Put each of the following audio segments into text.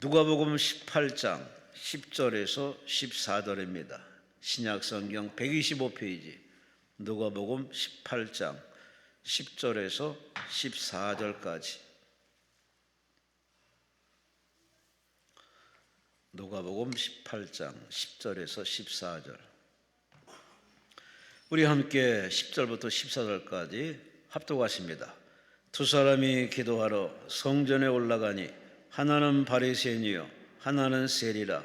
누가복음 18장 10절에서 14절입니다. 신약성경 125페이지 누가복음 18장 10절에서 14절까지. 누가복음 18장 10절에서 14절. 우리 함께 10절부터 14절까지 합독하십니다. 두 사람이 기도하러 성전에 올라가니 하나는 바리새인이요 하나는 세리라.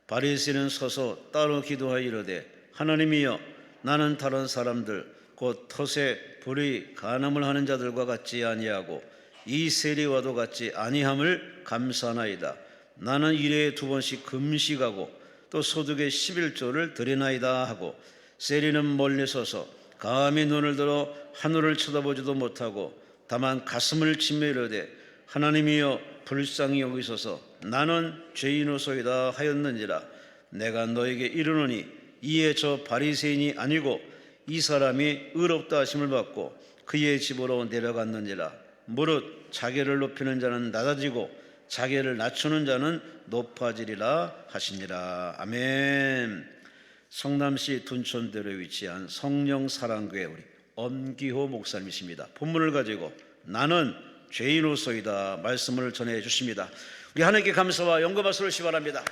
바리새인은 서서 따로 기도하여 이르되 하나님이여, 나는 다른 사람들 곧 덫에 불이 간음을 하는 자들과 같지 아니하고 이 세리와도 같지 아니함을 감사하나이다. 나는 일에 2번씩 금식하고 또 소득의 11조를 드리나이다 하고, 세리는 멀리 서서 감히 눈을 들어 하늘을 쳐다보지도 못하고 다만 가슴을 치며 이르되 하나님이여, 불쌍히 여기소서. 나는 죄인으로소이다 하였느니라. 내가 너에게 이르노니 이에 저 바리새인이 아니고 이 사람이 의롭다 하심을 받고 그의 집으로 내려갔느니라. 무릇 자기를 높이는 자는 낮아지고 자기를 낮추는 자는 높아지리라 하시니라. 아멘. 성남시 둔촌대로에 위치한 성령사랑교회 우리 엄기호 목사님이십니다. 본문을 가지고 나는 죄인으로소이다 말씀을 전해 주십니다. 우리 하나님께 감사와 영광 박수를 시바랍니다.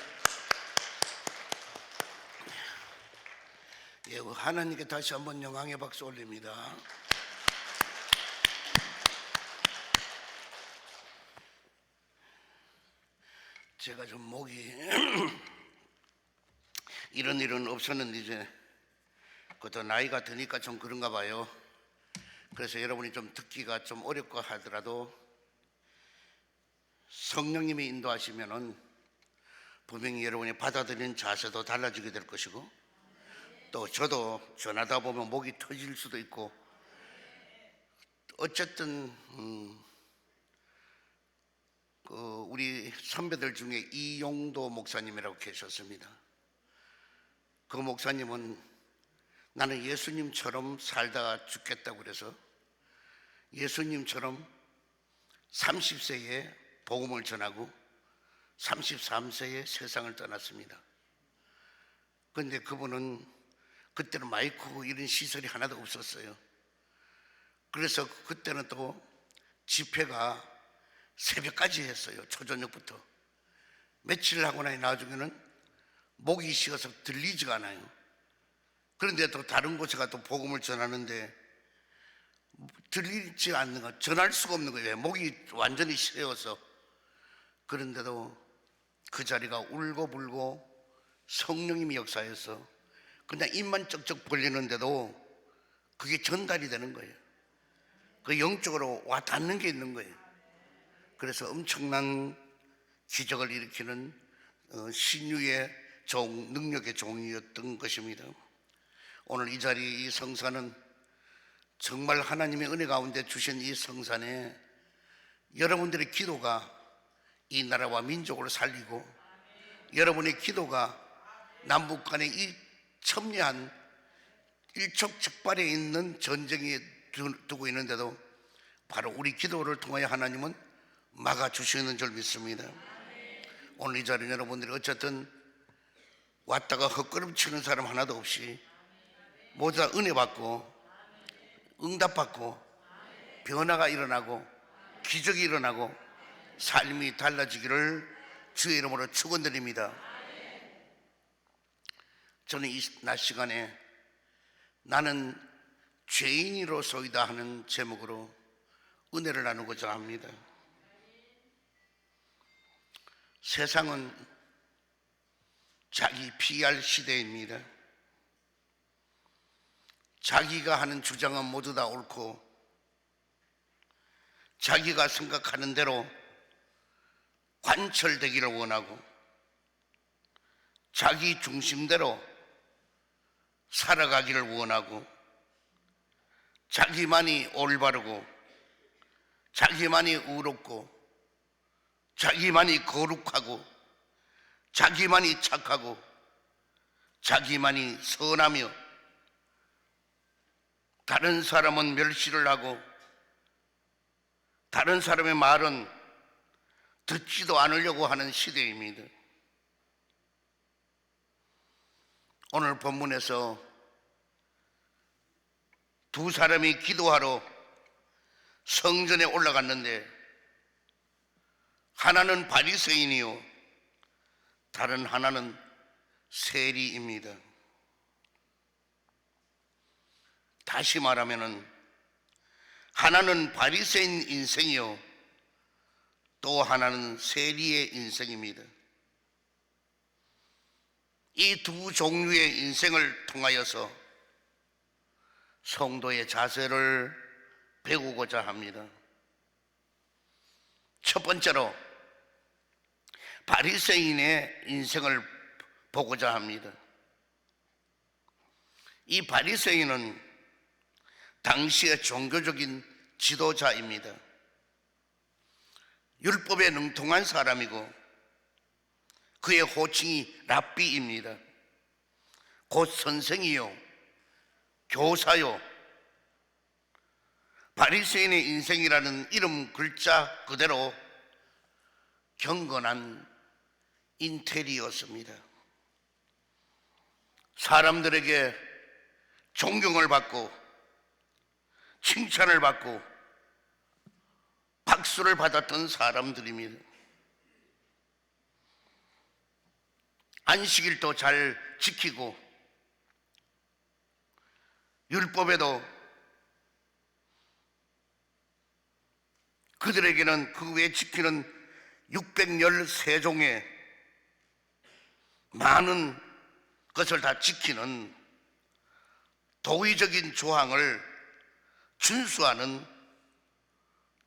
예, 하나님께 다시 한번 영광의 박수 올립니다. 제가 좀 목이 이런 일은 없었는데 이제 그것도 나이가 드니까 좀 그런가 봐요. 그래서 여러분이 좀 듣기가 좀 어렵고 하더라도 성령님이 인도하시면은 분명히 여러분이 받아들이는 자세도 달라지게 될 것이고, 또 저도 전하다 보면 목이 터질 수도 있고, 어쨌든 우리 선배들 중에 이용도 목사님이라고 계셨습니다. 그 목사님은 나는 예수님처럼 살다가 죽겠다고 그래서 예수님처럼 30세에 복음을 전하고 33세에 세상을 떠났습니다. 그런데 그분은 그때는 마이크고 이런 시설이 하나도 없었어요. 그래서 그때는 또 집회가 새벽까지 했어요. 초저녁부터. 며칠 하고 나니 나중에는 목이 쉬어서 들리지가 않아요. 그런데 또 다른 곳에 가도 복음을 전하는데 들리지 않는 거, 전할 수가 없는 거예요. 목이 완전히 쉬어서. 그런데도 그 자리가 울고불고 성령님이 역사해서 그냥 입만 쩍쩍 벌리는데도 그게 전달이 되는 거예요. 그 영적으로 와 닿는 게 있는 거예요. 그래서 엄청난 기적을 일으키는 신유의 능력의 종이었던 것입니다. 오늘 이 자리, 이 성산은 정말 하나님의 은혜 가운데 주신 이 성산에 여러분들의 기도가 이 나라와 민족을 살리고, 여러분의 기도가 남북 간의 이 첨예한 일촉즉발에 있는 전쟁에 두고 있는데도 바로 우리 기도를 통하여 하나님은 막아주시는 줄 믿습니다. 오늘 이 자리는 여러분들이 어쨌든 왔다가 헛걸음치는 사람 하나도 없이 모두 다 은혜 받고 응답받고 변화가 일어나고 기적이 일어나고 삶이 달라지기를 주의 이름으로 축원드립니다. 저는 이 낮 시간에 나는 죄인으로소이다 하는 제목으로 은혜를 나누고자 합니다. 세상은 자기 PR 시대입니다. 자기가 하는 주장은 모두 다 옳고 자기가 생각하는 대로 관철되기를 원하고 자기 중심대로 살아가기를 원하고 자기만이 올바르고 자기만이 의롭고 자기만이 거룩하고 자기만이 착하고 자기만이 선하며 다른 사람은 멸시를 하고 다른 사람의 말은 듣지도 않으려고 하는 시대입니다. 오늘 본문에서 두 사람이 기도하러 성전에 올라갔는데 하나는 바리새인이요 다른 하나는 세리입니다. 다시 말하면은 하나는 바리새인 인생이요 또 하나는 세리의 인생입니다. 이 두 종류의 인생을 통하여서 성도의 자세를 배우고자 합니다. 첫 번째로 바리새인의 인생을 보고자 합니다. 이 바리새인은 당시의 종교적인 지도자입니다. 율법에 능통한 사람이고 그의 호칭이 랍비입니다. 곧 선생이요 교사요. 바리새인의 인생이라는 이름 글자 그대로 경건한 인테리어였습니다. 사람들에게 존경을 받고 칭찬을 받고 박수를 받았던 사람들입니다. 안식일도 잘 지키고 율법에도 그들에게는 그 외에 지키는 613종의 많은 것을 다 지키는 도의적인 조항을 준수하는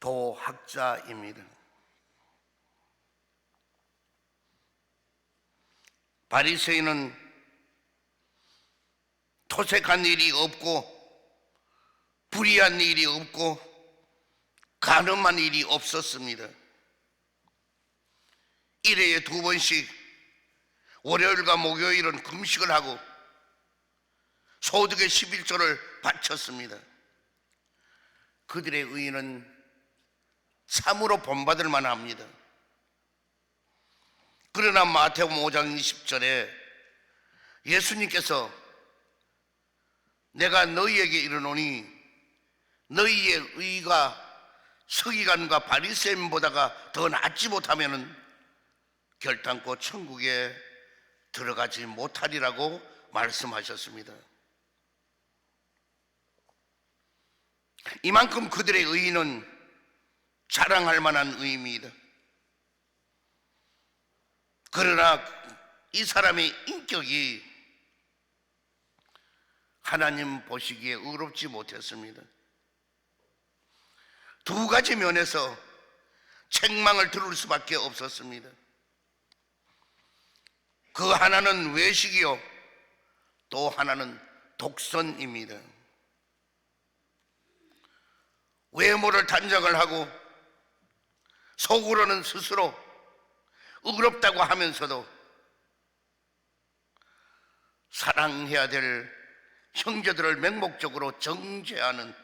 도학자입니다. 바리새인은 토색한 일이 없고 불의한 일이 없고 간음한 일이 없었습니다. 일회에 2번씩 월요일과 목요일은 금식을 하고 소득의 11조를 바쳤습니다. 그들의 의는 참으로 본받을 만합니다. 그러나 마태복음 5장 20절에 예수님께서 내가 너희에게 이르노니 너희의 의가 서기관과 바리새인보다가 더 낫지 못하면 결단코 천국에 들어가지 못하리라고 말씀하셨습니다. 이만큼 그들의 의는 자랑할 만한 의입니다. 그러나 이 사람의 인격이 하나님 보시기에 의롭지 못했습니다. 두 가지 면에서 책망을 들을 수밖에 없었습니다. 그 하나는 외식이요 또 하나는 독선입니다. 외모를 단정을 하고 속으로는 스스로 의롭다고 하면서도 사랑해야 될 형제들을 맹목적으로 정죄하는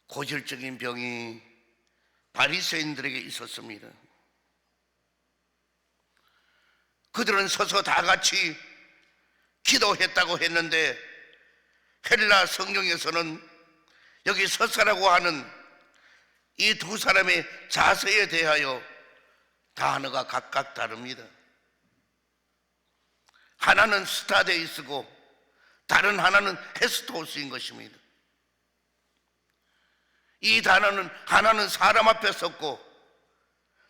고질적인 병이 바리새인들에게 있었습니다. 그들은 서서 다 같이 기도했다고 했는데 헬라 성경에서는 여기 서서라고 하는 이 두 사람의 자세에 대하여 단어가 각각 다릅니다. 하나는 스타데이스고 다른 하나는 헤스토스인 것입니다. 이 단어는 하나는 사람 앞에 섰고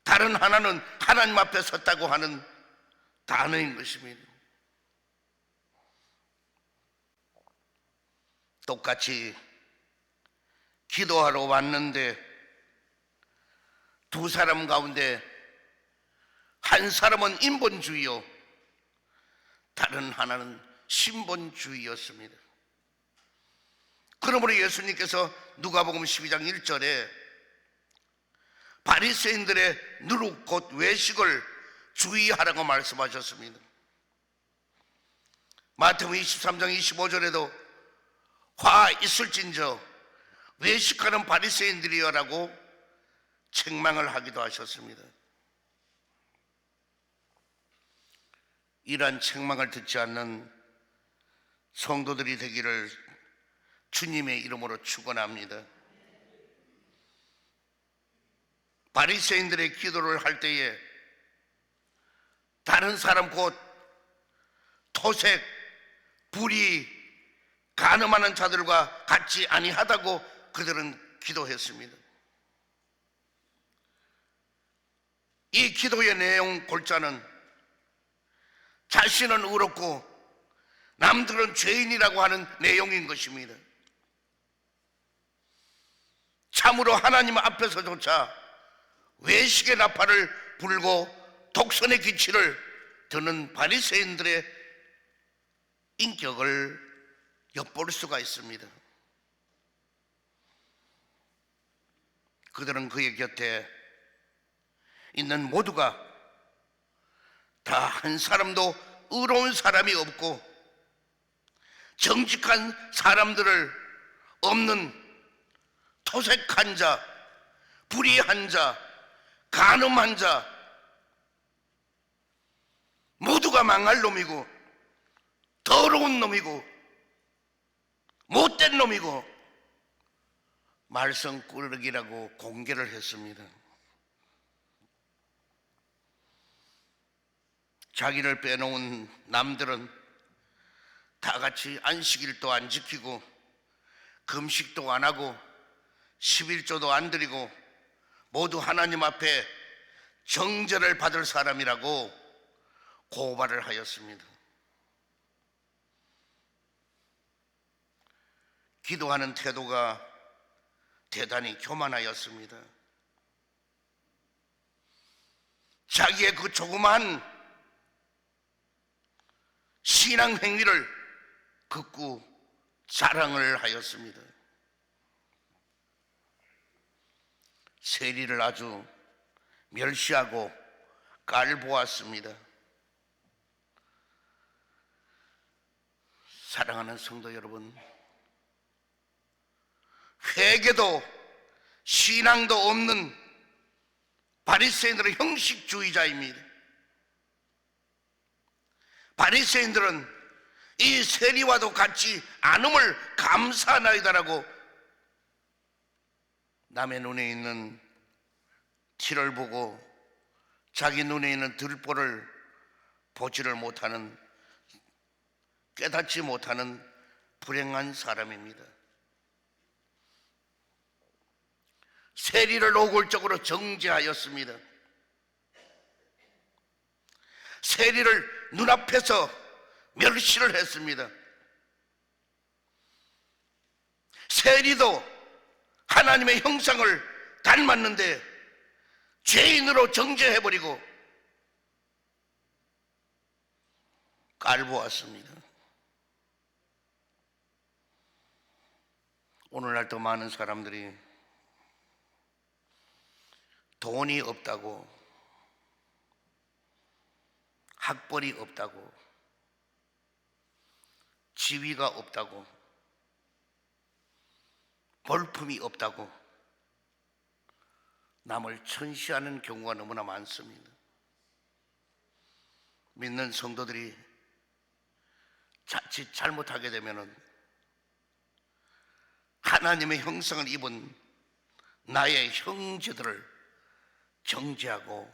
다른 하나는 하나님 앞에 섰다고 하는 단어인 것입니다. 똑같이 기도하러 왔는데 두 사람 가운데 한 사람은 인본주의요 다른 하나는 신본주의였습니다. 그러므로 예수님께서 누가복음 12장 1절에 바리새인들의 누룩 곧 외식을 주의하라고 말씀하셨습니다. 마태복음 23장 25절에도 화 있을진저 외식하는 바리새인들이여라고 책망을 하기도 하셨습니다. 이러한 책망을 듣지 않는 성도들이 되기를 주님의 이름으로 축원합니다. 바리새인들의 기도를 할 때에 다른 사람 곧 토색, 불의, 간음하는 자들과 같지 아니하다고 그들은 기도했습니다. 이 기도의 내용 골자는 자신은 의롭고 남들은 죄인이라고 하는 내용인 것입니다. 참으로 하나님 앞에서조차 외식의 나팔을 불고 독선의 기치를 드는 바리새인들의 인격을 엿볼 수가 있습니다. 그들은 그의 곁에 있는 모두가 다 한 사람도 의로운 사람이 없고 정직한 사람들을 없는 토색한 자, 불의한 자, 간음한 자, 모두가 망할 놈이고 더러운 놈이고 못된 놈이고 말썽꾸러기라고 공개를 했습니다. 자기를 빼놓은 남들은 다 같이 안식일도 안 지키고 금식도 안 하고 11조도 안 드리고 모두 하나님 앞에 정죄를 받을 사람이라고 고발을 하였습니다. 기도하는 태도가 대단히 교만하였습니다. 자기의 그 조그만 신앙 행위를 극구 자랑을 하였습니다. 세리를 아주 멸시하고 깔보았습니다. 사랑하는 성도 여러분, 회개도 신앙도 없는 바리새인들은 형식주의자입니다. 바리새인들은 이 세리와도 같지 않음을 감사하나이다라고 남의 눈에 있는 티를 보고 자기 눈에 있는 들보를 보지를 못하는, 깨닫지 못하는 불행한 사람입니다. 세리를 노골적으로 정죄하였습니다. 세리를 눈앞에서 멸시를 했습니다. 세리도 하나님의 형상을 닮았는데 죄인으로 정죄해버리고 깔보았습니다. 오늘날도 많은 사람들이 돈이 없다고, 학벌이 없다고, 지위가 없다고, 볼품이 없다고 남을 천시하는 경우가 너무나 많습니다. 믿는 성도들이 자칫 잘못하게 되면은 하나님의 형상을 입은 나의 형제들을 정죄하고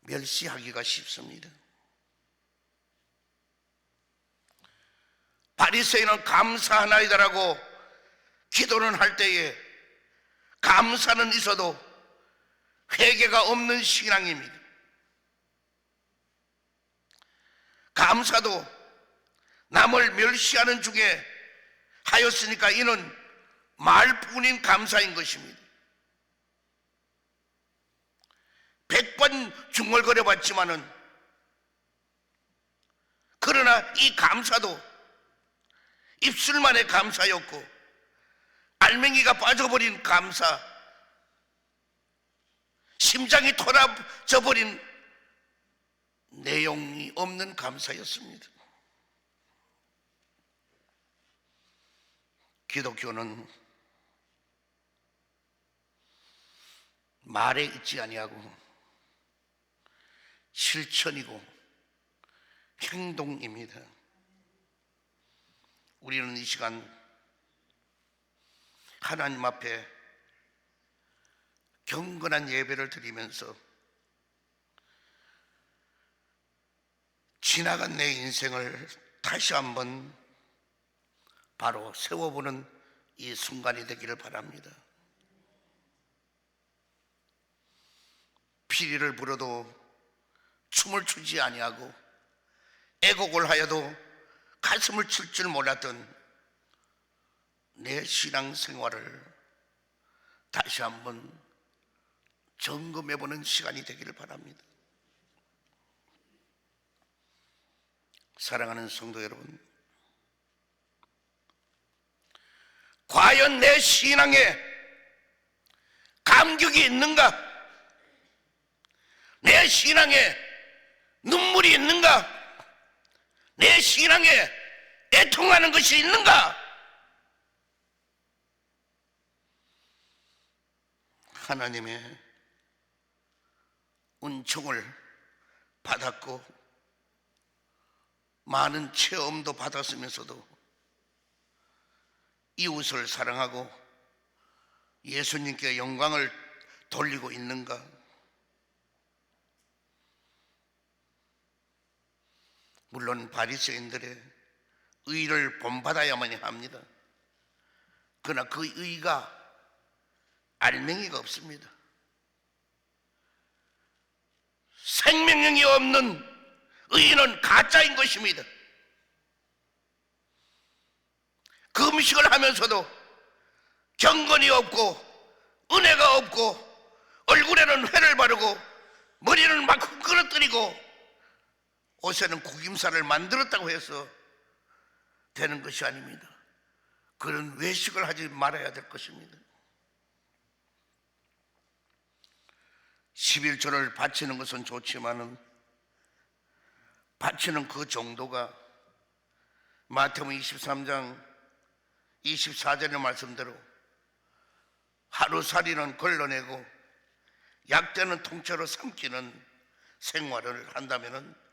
멸시하기가 쉽습니다. 바리새인은 감사하나이다라고 기도는 할 때에 감사는 있어도 회개가 없는 신앙입니다. 감사도 남을 멸시하는 중에 하였으니까 이는 말뿐인 감사인 것입니다. 100번 중얼거려 봤지만은 그러나 이 감사도 입술만의 감사였고 알맹이가 빠져버린 감사, 심장이 돌아져버린 내용이 없는 감사였습니다. 기독교는 말에 있지 아니하고 실천이고 행동입니다. 우리는 이 시간 하나님 앞에 경건한 예배를 드리면서 지나간 내 인생을 다시 한번 바로 세워보는 이 순간이 되기를 바랍니다. 피리를 불어도 춤을 추지 아니하고 애곡을 하여도 가슴을 칠 줄 몰랐던 내 신앙생활을 다시 한번 점검해보는 시간이 되기를 바랍니다. 사랑하는 성도 여러분, 과연 내 신앙에 감격이 있는가? 내 신앙에 눈물이 있는가? 내 신앙에 애통하는 것이 있는가? 하나님의 은총을 받았고 많은 체험도 받았으면서도 이웃을 사랑하고 예수님께 영광을 돌리고 있는가? 물론 바리새인들의 의를 본받아야만 합니다. 그러나 그 의가 알맹이가 없습니다. 생명력이 없는 의는 가짜인 것입니다. 금식을 하면서도 경건이 없고 은혜가 없고 얼굴에는 회를 바르고 머리는 막 흔들어뜨리고 옷에는 구김살을 만들었다고 해서 되는 것이 아닙니다. 그런 외식을 하지 말아야 될 것입니다. 11조를 바치는 것은 좋지만은 바치는 그 정도가 마태복음 23장 24절의 말씀대로 하루살이는 걸러내고 약대는 통째로 삼키는 생활을 한다면은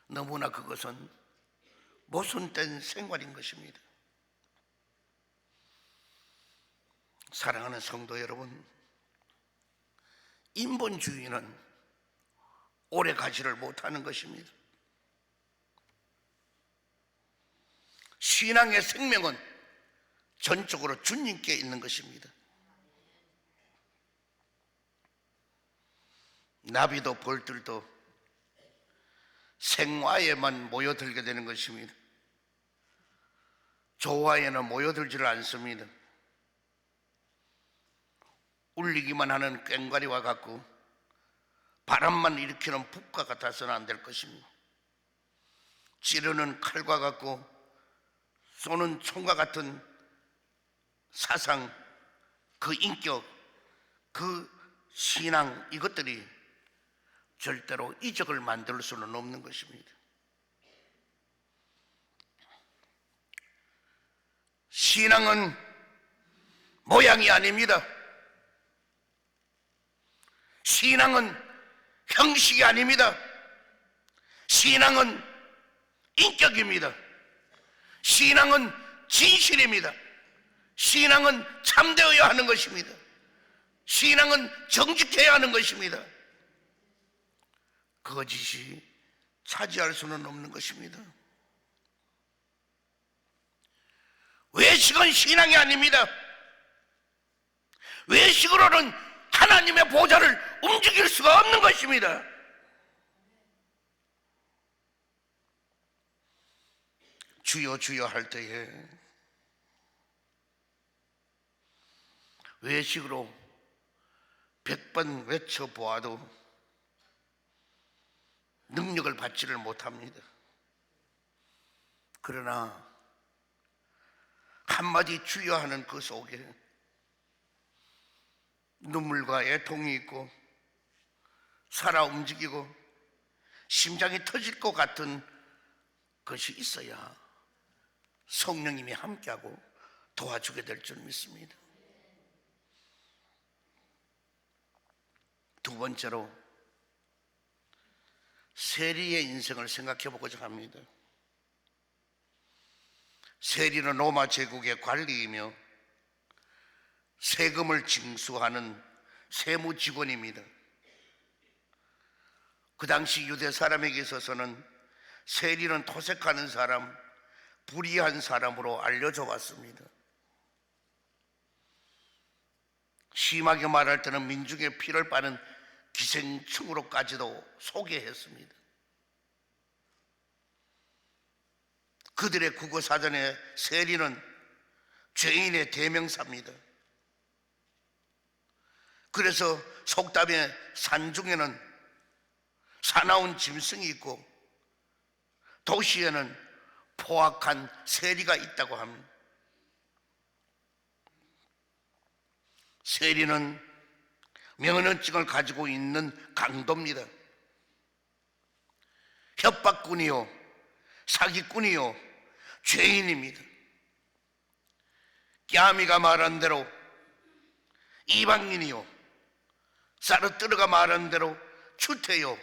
너무나 그것은 모순된 생활인 것입니다. 사랑하는 성도 여러분, 인본주의는 오래 가지를 못하는 것입니다. 신앙의 생명은 전적으로 주님께 있는 것입니다. 나비도 벌들도 생화에만 모여들게 되는 것입니다. 조화에는 모여들지를 않습니다. 울리기만 하는 꽹과리와 같고 바람만 일으키는 북과 같아서는 안 될 것입니다. 찌르는 칼과 같고 쏘는 총과 같은 사상, 그 인격, 그 신앙, 이것들이 절대로 이적을 만들 수는 없는 것입니다. 신앙은 모양이 아닙니다. 신앙은 형식이 아닙니다. 신앙은 인격입니다. 신앙은 진실입니다. 신앙은 참되어야 하는 것입니다. 신앙은 정직해야 하는 것입니다. 거짓이 차지할 수는 없는 것입니다. 외식은 신앙이 아닙니다. 외식으로는 하나님의 보좌를 움직일 수가 없는 것입니다. 주여 주여 할 때에 외식으로 100번 외쳐보아도 능력을 받지를 못합니다. 그러나 한마디 주여 하는 그 속에 눈물과 애통이 있고 살아 움직이고 심장이 터질 것 같은 것이 있어야 성령님이 함께하고 도와주게 될 줄 믿습니다. 두 번째로 세리의 인생을 생각해 보고자 합니다. 세리는 로마 제국의 관리이며 세금을 징수하는 세무직원입니다. 그 당시 유대 사람에게 있어서는 세리는 토색하는 사람, 불의한 사람으로 알려져 왔습니다. 심하게 말할 때는 민중의 피를 빠는 기생충으로까지도 소개했습니다. 그들의 국어사전에 세리는 죄인의 대명사입니다. 그래서 속담의 산중에는 사나운 짐승이 있고 도시에는 포악한 세리가 있다고 합니다. 세리는 면허증을 가지고 있는 강도입니다. 협박꾼이요, 사기꾼이요, 죄인입니다. 깨아미가 말한 대로 이방인이요, 사르뜨르가 말한 대로 추태요,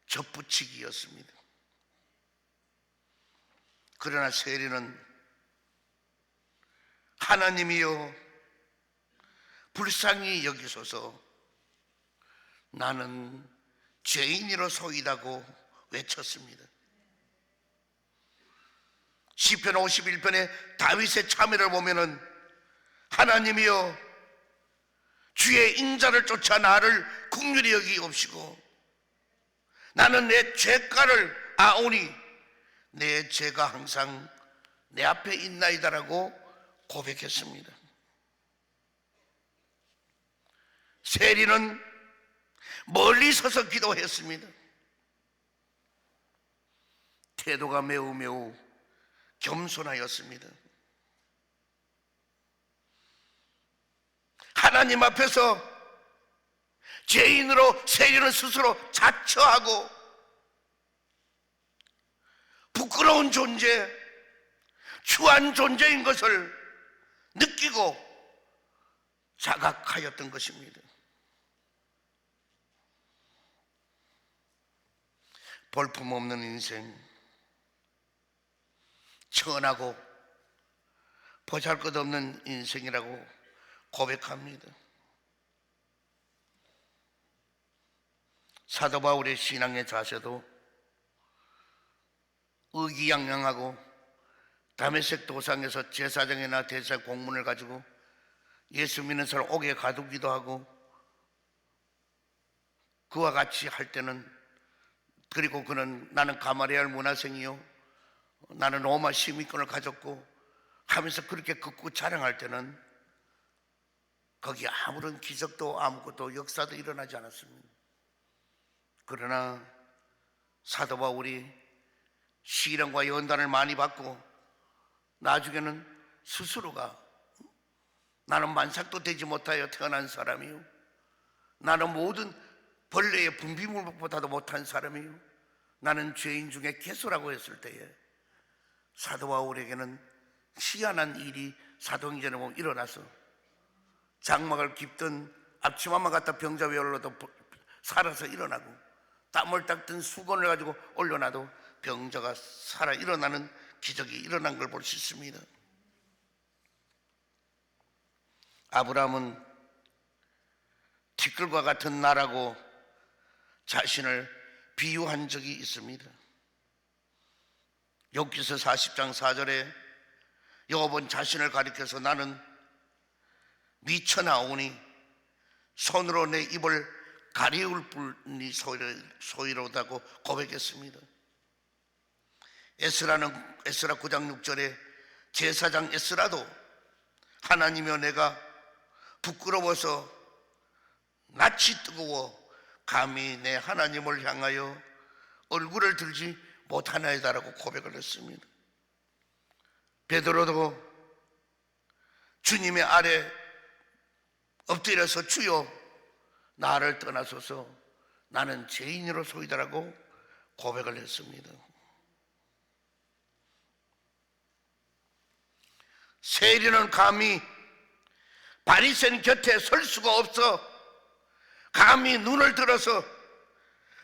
접붙이기였습니다. 그러나 세리는 하나님이여 불쌍히 여기소서, 나는 죄인이로소이다고 외쳤습니다. 시편 51편의 다윗의 참회를 보면은 하나님이여 주의 인자를 쫓아 나를 긍휼히 여기옵시고 나는 내 죄가를 아오니 내 죄가 항상 내 앞에 있나이다라고 고백했습니다. 세리는 멀리 서서 기도했습니다. 태도가 매우 겸손하였습니다. 하나님 앞에서 죄인으로 세리는 스스로 자처하고 부끄러운 존재, 추한 존재인 것을 느끼고 자각하였던 것입니다. 볼품없는 인생, 천하고 보잘것없는 인생이라고 고백합니다. 사도 바울의 신앙의 자세도 의기양양하고 다메섹 도상에서 제사장이나 대사 공문을 가지고 예수 믿는 사람 옥에 가두기도 하고 그와 같이 할 때는, 그리고 그는 나는 가마리알 문화생이요 나는 로마 시민권을 가졌고 하면서 그렇게 긋고 자랑할 때는 거기에 아무런 기적도 아무것도 역사도 일어나지 않았습니다. 그러나 사도 바울이 시련과 연단을 많이 받고 나중에는 스스로가 나는 만삭도 되지 못하여 태어난 사람이요 나는 모든 벌레의 분비물보다도 못한 사람이요 나는 죄인 중에 개소라고 했을 때에 사도 바울에게는 희한한 일이 사도행전에 보면 일어나서 장막을 깁든 앞치마만 갖다 병자 위에 올려도 살아서 일어나고 땀을 닦던 수건을 가지고 올려놔도 병자가 살아 일어나는 기적이 일어난 걸 볼 수 있습니다. 아브라함은 티끌과 같은 나라고 자신을 비유한 적이 있습니다. 욥기서 40장 4절에 욥은 자신을 가리켜서 나는 미쳐나오니 손으로 내 입을 가리울 뿐이 소이로다고 고백했습니다. 에스라 9장 6절에 제사장 에스라도 하나님이여 내가 부끄러워서 낯이 뜨거워 감히 내 하나님을 향하여 얼굴을 들지 못하나이다라고 고백을 했습니다. 베드로도 주님의 아래 엎드려서 주여 나를 떠나소서 나는 죄인으로소이다라고 고백을 했습니다. 세리는 감히 바리새인 곁에 설 수가 없어 감히 눈을 들어서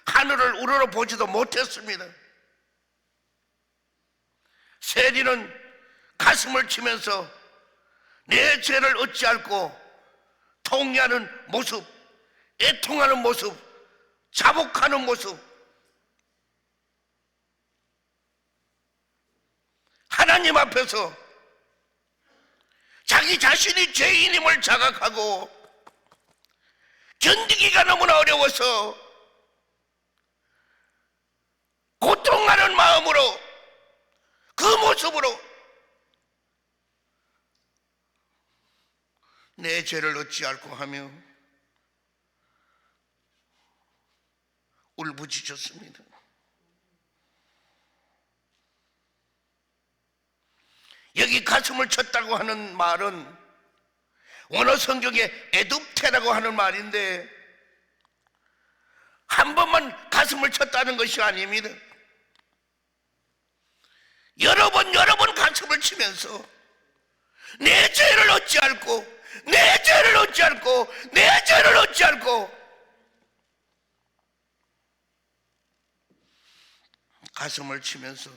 하늘을 우러러 보지도 못했습니다. 세리는 가슴을 치면서 내 죄를 어찌할꼬 통회하는 모습, 애통하는 모습, 자복하는 모습, 하나님 앞에서 자기 자신이 죄인임을 자각하고 견디기가 너무나 어려워서 고통하는 마음으로 그 모습으로 내 죄를 어찌할꼬 하며 울부짖었습니다. 여기 가슴을 쳤다고 하는 말은 원어 성경에 에둡테라고 하는 말인데 한 번만 가슴을 쳤다는 것이 아닙니다. 여러 번 가슴을 치면서 내 죄를 어찌할꼬, 내 죄를 어찌할꼬, 내 죄를 어찌할꼬 가슴을 치면서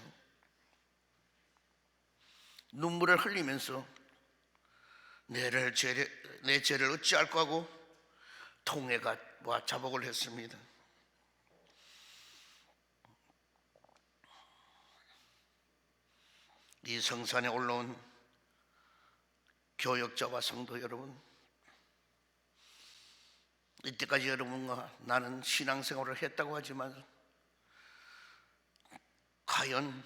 눈물을 흘리면서 내 죄를 어찌할꼬 하고 통회가 자복을 했습니다. 이 성산에 올라온 교역자와 성도 여러분, 이때까지 여러분과 나는 신앙생활을 했다고 하지만 과연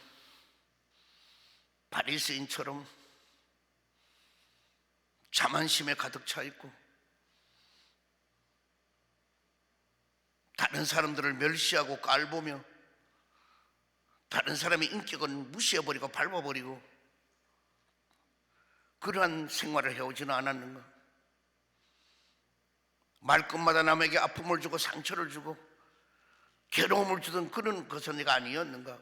바리새인처럼 자만심에 가득 차 있고 다른 사람들을 멸시하고 깔보며 다른 사람의 인격은 무시해버리고 밟아버리고 그러한 생활을 해오지는 않았는가? 말끝마다 남에게 아픔을 주고 상처를 주고 괴로움을 주던 그런 것은 내가 아니었는가?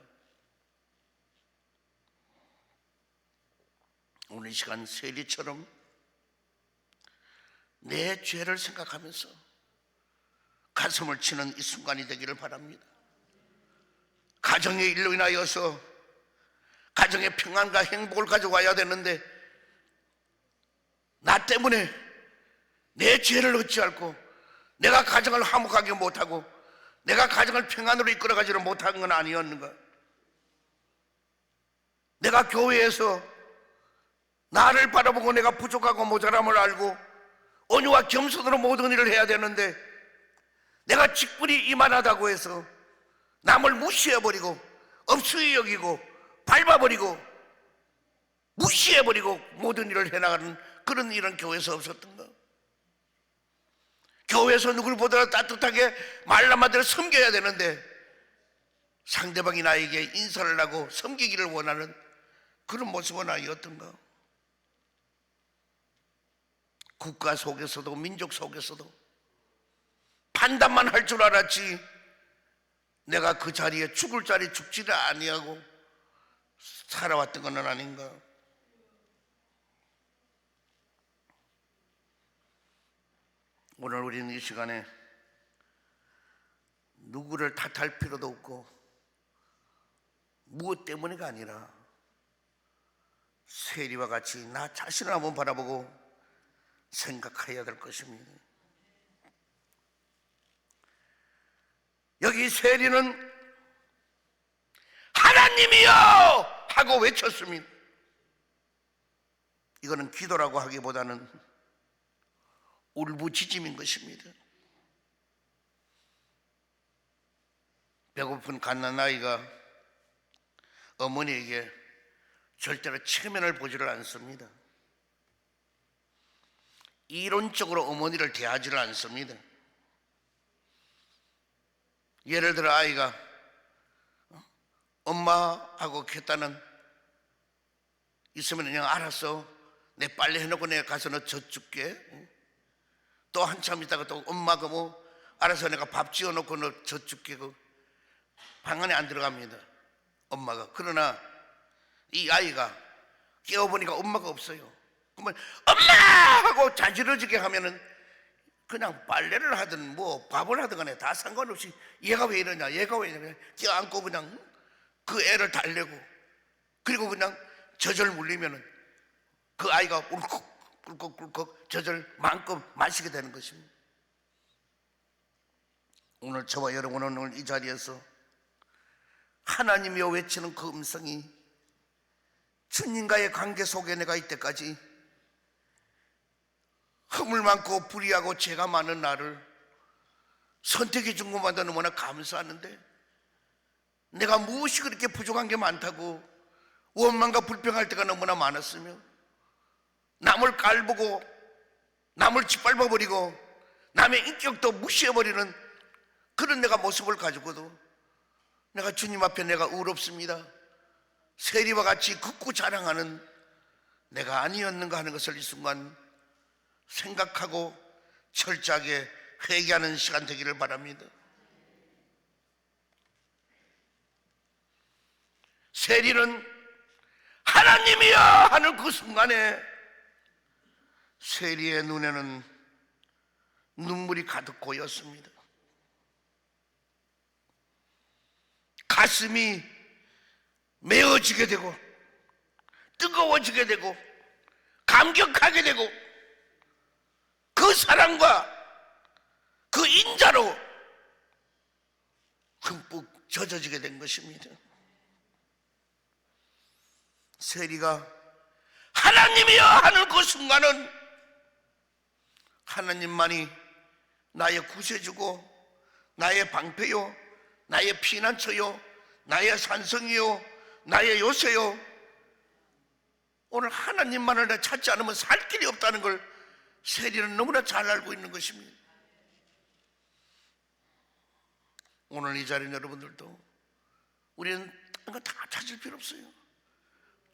오늘 이 시간 세리처럼 내 죄를 생각하면서 가슴을 치는 이 순간이 되기를 바랍니다. 가정의 일로 인하여서 가정의 평안과 행복을 가져와야 되는데 나 때문에 내 죄를 어찌할꼬 내가 가정을 화목하게 못하고 내가 가정을 평안으로 이끌어가지를 못한 건 아니었는가? 내가 교회에서 나를 바라보고 내가 부족하고 모자람을 알고 온유와 겸손으로 모든 일을 해야 되는데 내가 직분이 이만하다고 해서 남을 무시해버리고 업수히 여기고 밟아버리고 무시해버리고 모든 일을 해나가는 그런 일은 교회에서 없었던가? 교회에서 누굴 보더라도 따뜻하게 말 한마디로 섬겨야 되는데 상대방이 나에게 인사를 하고 섬기기를 원하는 그런 모습은 아니었던가? 국가 속에서도 민족 속에서도 판단만 할 줄 알았지 내가 그 자리에 죽을 자리 죽지를 아니하고 살아왔던 건 아닌가? 오늘 우리는 이 시간에 누구를 탓할 필요도 없고 무엇 때문에가 아니라 세리와 같이 나 자신을 한번 바라보고 생각해야 될 것입니다. 여기 세리는 하나님이여 하고 외쳤습니다. 이거는 기도라고 하기보다는 울부짖음인 것입니다. 배고픈 갓난아이가 어머니에게 절대로 체면을 보지를 않습니다. 이론적으로 어머니를 대하지를 않습니다. 예를 들어 아이가 엄마하고 했다는 있으면 그냥 알았어 내 빨래 해놓고 내가 가서 너 젖 줄게. 또 한참 있다가 또 엄마가 뭐 알아서 내가 밥 지어놓고 너 젖 줄게. 방 안에 안 들어갑니다 엄마가. 그러나 이 아이가 깨어보니까 엄마가 없어요. 그러면 엄마 하고 자지러지게 하면은 그냥 빨래를 하든 뭐 밥을 하든 간에 다 상관없이 얘가 왜 이러냐, 얘가 왜 이러냐 껴안고 그냥 그 애를 달래고, 그리고 그냥 젖을 물리면은 그 아이가 꿀꺽꿀꺽꿀꺽 젖을 마음껏 마시게 되는 것입니다. 오늘 저와 여러분은 오늘 이 자리에서 하나님이여 외치는 그 음성이 주님과의 관계 속에 내가 이때까지 허물 많고 불의하고 죄가 많은 나를 선택해 준 것만도 너무나 감사하는데, 내가 무엇이 그렇게 부족한 게 많다고 원망과 불평할 때가 너무나 많았으며, 남을 깔보고 남을 짓밟아버리고 남의 인격도 무시해버리는 그런 내가 모습을 가지고도 내가 주님 앞에 내가 의롭습니다, 세리와 같이 긋고 자랑하는 내가 아니었는가 하는 것을 이 순간 생각하고 철저하게 회개하는 시간 되기를 바랍니다. 세리는 하나님이여 하는 그 순간에 세리의 눈에는 눈물이 가득 고였습니다. 가슴이 메어지게 되고 뜨거워지게 되고 감격하게 되고 그 사랑과 그 인자로 흠뻑 젖어지게 된 것입니다. 세리가 하나님이여 하는 그 순간은 하나님만이 나의 구세주고 나의 방패요, 나의 피난처요, 나의 산성이요, 나의 요새요, 오늘 하나님만을 내가 찾지 않으면 살 길이 없다는 걸 세리는 너무나 잘 알고 있는 것입니다. 오늘 이 자리는 여러분들도 우리는 다른 거 다 찾을 필요 없어요.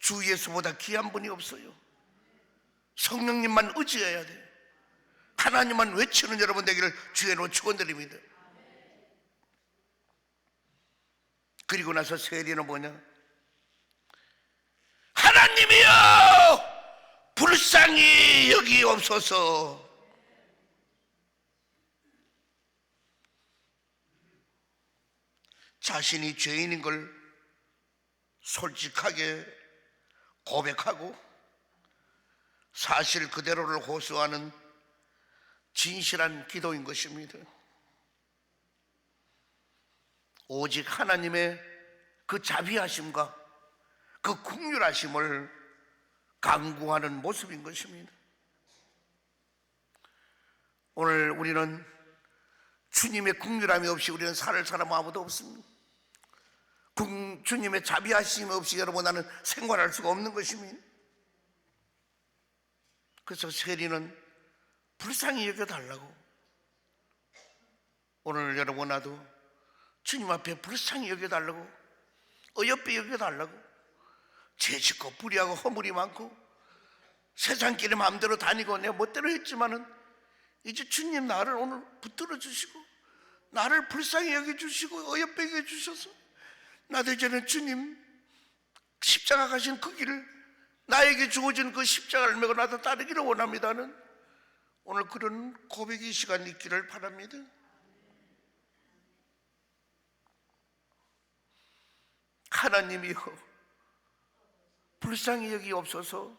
주 예수보다 귀한 분이 없어요. 성령님만 의지해야 돼요. 하나님만 외치는 여러분 되기를 주의로 축원드립니다. 그리고 나서 세리는 뭐냐? 하나님이여 불쌍히 여기옵소서. 자신이 죄인인 걸 솔직하게 고백하고 사실 그대로를 호소하는 진실한 기도인 것입니다. 오직 하나님의 그 자비하심과 그 긍휼하심을 간구하는 모습인 것입니다. 오늘 우리는 주님의 긍휼함이 없이 우리는 살 사람 아무도 없습니다. 주님의 자비하심 없이 여러분 나는 생활할 수가 없는 것입니다. 그래서 세리는 불쌍히 여겨달라고, 오늘 여러분 나도 주님 앞에 불쌍히 여겨달라고, 어여삐 여겨달라고, 죄 짓고 불의하고 허물이 많고 세상길에 마음대로 다니고 내가 멋대로 했지만은 이제 주님 나를 오늘 붙들어 주시고 나를 불쌍히 여겨주시고 어여삐 여겨주셔서 나도 이제는 주님 십자가 가신 그 길을, 나에게 주어진 그 십자가를 메고 나도 따르기를 원합니다는 오늘 그런 고백의 시간이 있기를 바랍니다. 하나님이여 불쌍히 여기옵소서.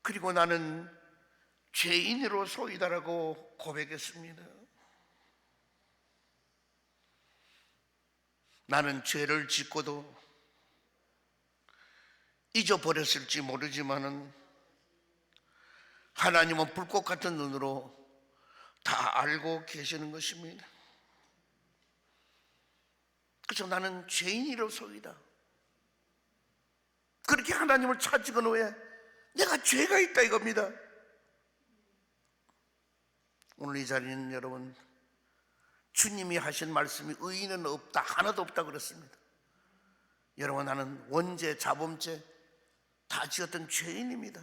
그리고 나는 죄인으로소이다라고 고백했습니다. 나는 죄를 짓고도 잊어버렸을지 모르지만은 하나님은 불꽃 같은 눈으로 다 알고 계시는 것입니다. 그래서 나는 죄인이로소이다. 그렇게 하나님을 찾은 후에 내가 죄가 있다 이겁니다. 오늘 이 자리는 여러분 주님이 하신 말씀이 의인은 없다, 하나도 없다 그랬습니다. 여러분 나는 원죄, 자범죄 다 지었던 죄인입니다.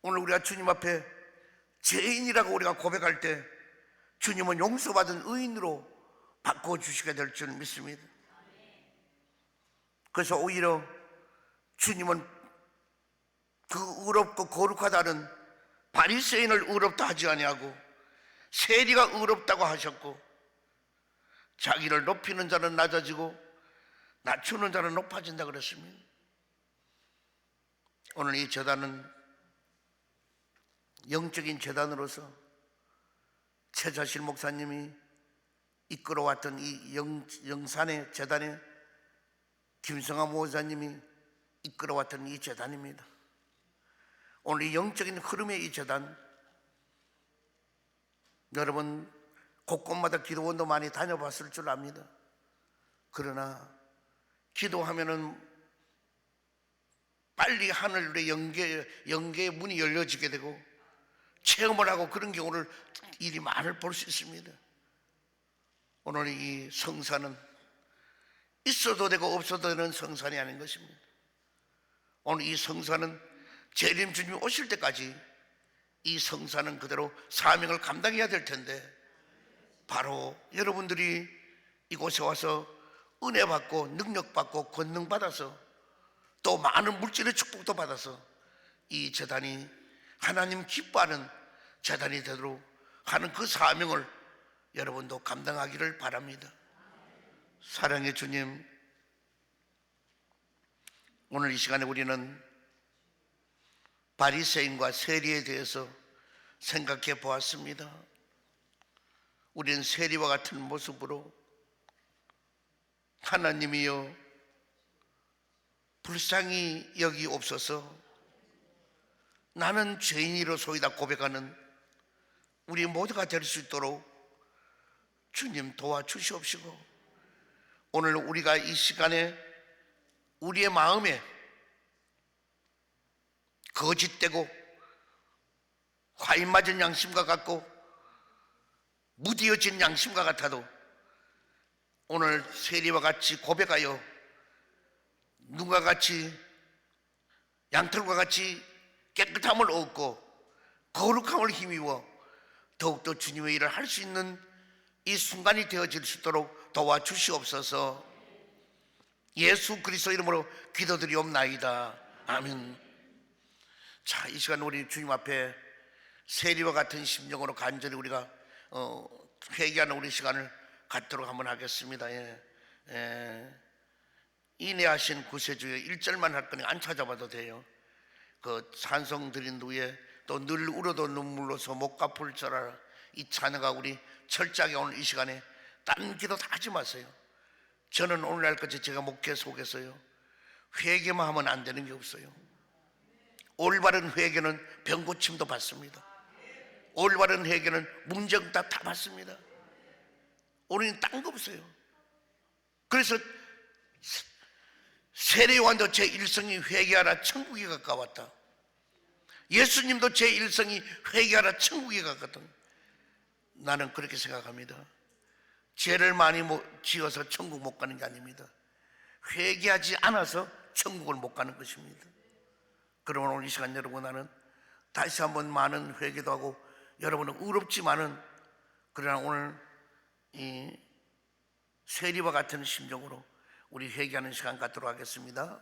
오늘 우리가 주님 앞에 죄인이라고 우리가 고백할 때 주님은 용서받은 의인으로 바꿔주시게 될 줄 믿습니다. 그래서 오히려 주님은 그 의롭고 거룩하다는 바리새인을 의롭다 하지 아니하고 세리가 의롭다고 하셨고, 자기를 높이는 자는 낮아지고 낮추는 자는 높아진다 그랬습니다. 오늘 이 제단은 영적인 제단으로서 최자실 목사님이 이끌어왔던 이 영산의 제단에 김성하 목사님이 이끌어왔던 이 제단입니다. 오늘 이 영적인 흐름의 이 제단, 여러분 곳곳마다 기도원도 많이 다녀봤을 줄 압니다. 그러나 기도하면은 빨리 하늘의 영계의 문이 열려지게 되고 체험을 하고 그런 경우를 일이 많을 볼 수 있습니다. 오늘 이 성산은 있어도 되고 없어도 되는 성산이 아닌 것입니다. 오늘 이 성산은 재림 주님이 오실 때까지 이 성산은 그대로 사명을 감당해야 될 텐데, 바로 여러분들이 이곳에 와서 은혜 받고 능력 받고 권능 받아서 또 많은 물질의 축복도 받아서 이 제단이 하나님 기뻐하는 제단이 되도록 하는 그 사명을 여러분도 감당하기를 바랍니다. 사랑의 주님, 오늘 이 시간에 우리는 바리새인과 세리에 대해서 생각해 보았습니다. 우리는 세리와 같은 모습으로 하나님이여 불쌍히 여기옵소서, 나는 죄인이로소이다 고백하는 우리 모두가 될 수 있도록 주님 도와주시옵시고, 오늘 우리가 이 시간에 우리의 마음에 거짓되고 화인 맞은 양심과 같고 무디어진 양심과 같아도 오늘 세리와 같이 고백하여 눈과 같이 양털과 같이 깨끗함을 얻고 거룩함을 힘입어 더욱더 주님의 일을 할 수 있는 이 순간이 되어질 수 있도록 도와주시옵소서. 예수 그리스도 이름으로 기도드리옵나이다. 아멘. 자, 이 시간 우리 주님 앞에 세리와 같은 심정으로 간절히 우리가 회개하는 우리 시간을 갖도록 한번 하겠습니다. 인내하신 구세주의 1절만 할 거니 안 찾아봐도 돼요. 그 찬송 드린 후에 또 늘 울어도 눈물로서 못 갚을 줄 알아, 이 찬양가 우리 철저하게 오늘 이 시간에 딴 기도 다 하지 마세요. 저는 오늘날까지 제가 목회 속에서요, 회개만 하면 안 되는 게 없어요. 올바른 회개는 병고침도 받습니다. 올바른 회개는 문제응답 다 받습니다. 우리는 딴 거 없어요. 그래서 세례요한도 제1성이 회개하라 천국이 가까웠다. 예수님도 제1성이 회개하라 천국이 가까웠다. 나는 그렇게 생각합니다. 죄를 많이 지어서 천국 못 가는 게 아닙니다. 회개하지 않아서 천국을 못 가는 것입니다. 그러면 오늘 이 시간 여러분, 나는 다시 한번 많은 회개도 하고 여러분은 의롭지만은 그러나 오늘 이 세리와 같은 심정으로 우리 회개하는 시간 갖도록 하겠습니다.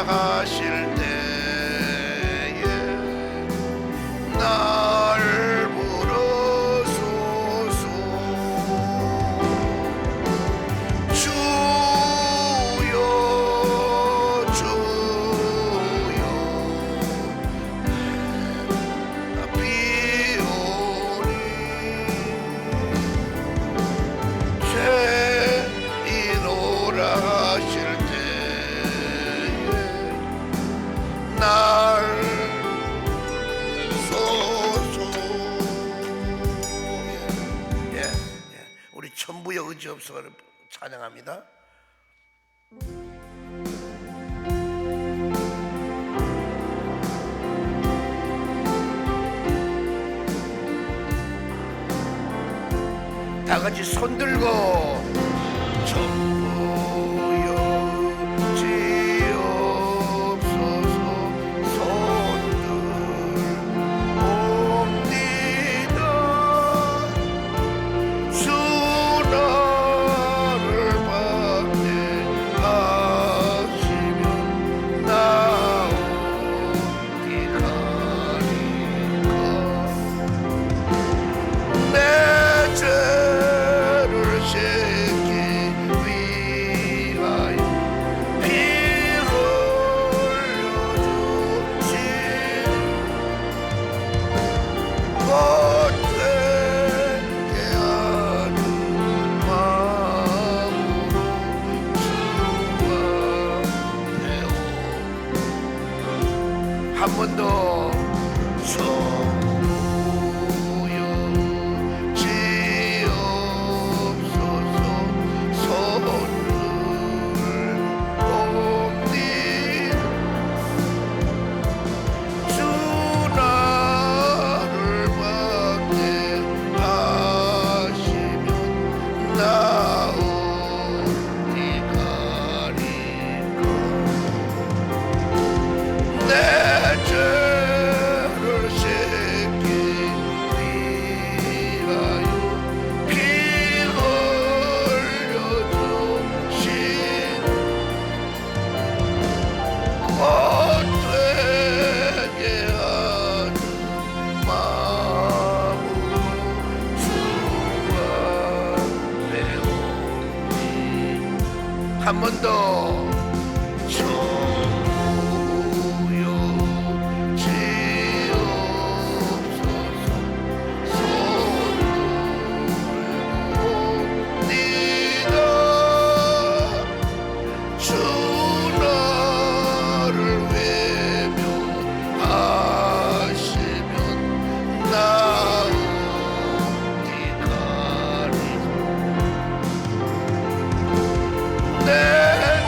하실 때에 날 부르소서. 주여 주여 비오니 죄인오라 하실 날 소소. 우리 천부의 의지 없어를 찬양합니다. 다 같이 손 들고 전부여 지옵소서 손들 옵니다. 주 나를 받게 하시면 나오리 가리까. 내 죄를 씻기 위하여 피 흘려주신 못되게 하는 마음으로 주와 한 번 더 성부여 지옵소서 손을 옵니다. 주 나를 받게 하시면 나오리 가리까. 내 죄를 씻기 위하여 피 흘려주신 못되게 하는 마음으로 주와 배우니 한 번 더 정부여 지옵소서 손을 옵니다. 주 나를 외면하시면 나오리 가리까. 내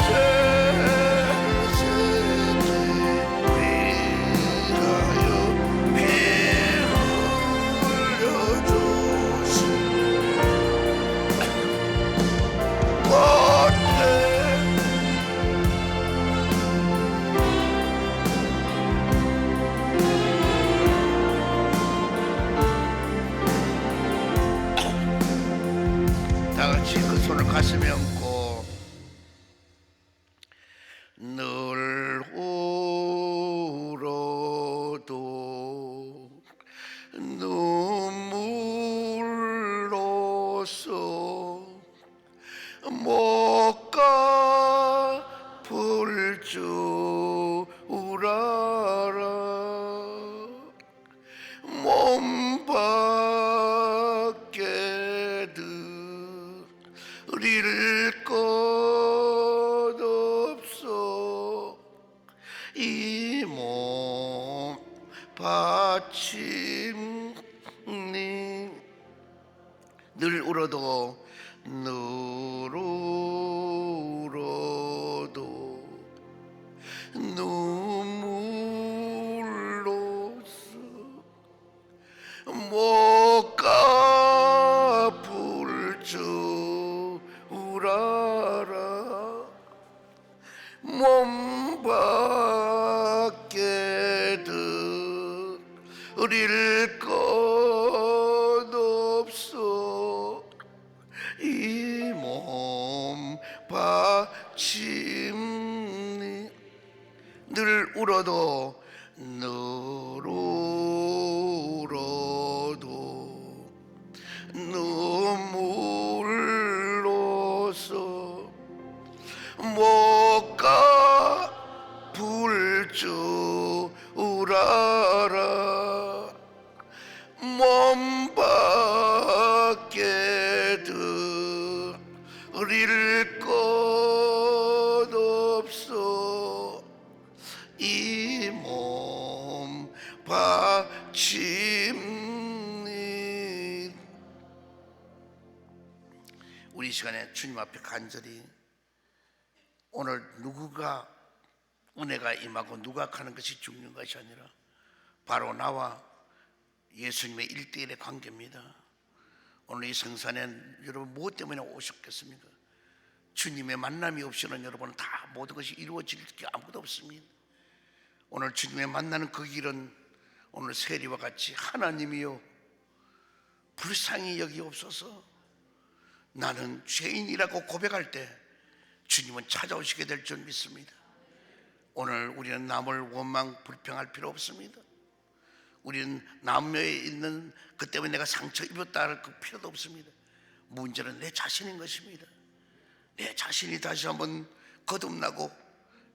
죄를 씻기 위하여 피 흘려주신 못된 다 같이 그 손을 가슴에 얹고 늘 울어도 눈물로써 못 갚을 줄 알아. 몸 밖에 드릴 것 없어. 이 몸 바침니 늘 울어도 늘 울어도 눈물로써 못 갚을 줄 알아. 몸 밖에 드릴 것 없어. 이 몸 바침니 늘 울어도 늘 울어도 눈물로써 못 갚을 줄 알아. 몸 밖에 드릴 것 없어. 이 몸 바침니 우리 시간에 주님 앞에 간절히 오늘 누구가 은혜가 임하고 누가 가는 것이 중요한 것이 아니라 바로 나와 예수님의 1대1의 관계입니다. 오늘 이 성산에 여러분 무엇 때문에 오셨겠습니까? 주님의 만남이 없이는 여러분 다 모든 것이 이루어질 게 아무것도 없습니다. 오늘 주님의 만나는 그 길은 오늘 세리와 같이 하나님이여 불쌍히 여기옵소서, 나는 죄인이라고 고백할 때 주님은 찾아오시게 될 줄 믿습니다. 오늘 우리는 남을 원망 불평할 필요 없습니다. 우리는 남녀에 있는 그 때문에 내가 상처 입었다 할 그 필요도 없습니다. 문제는 내 자신인 것입니다. 내 자신이 다시 한번 거듭나고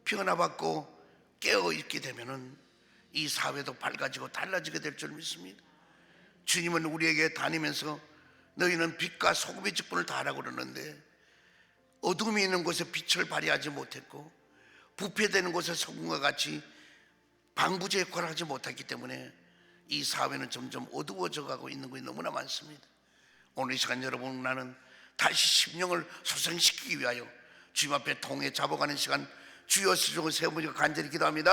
변화받고 깨어있게 되면은 이 사회도 밝아지고 달라지게 될 줄 믿습니다. 주님은 우리에게 다니면서 너희는 빛과 소금의 직분을 다하라고 그러는데, 어둠이 있는 곳에 빛을 발휘하지 못했고 부패되는 곳에 소금과 같이 방부제 역할을 하지 못했기 때문에 이 사회는 점점 어두워져 가고 있는 것이 너무나 많습니다. 오늘 이 시간 여러분, 나는 다시 심령을 소생시키기 위하여 주님 앞에 통해 잡아가는 시간, 주여 주시고 세우며 간절히 기도합니다.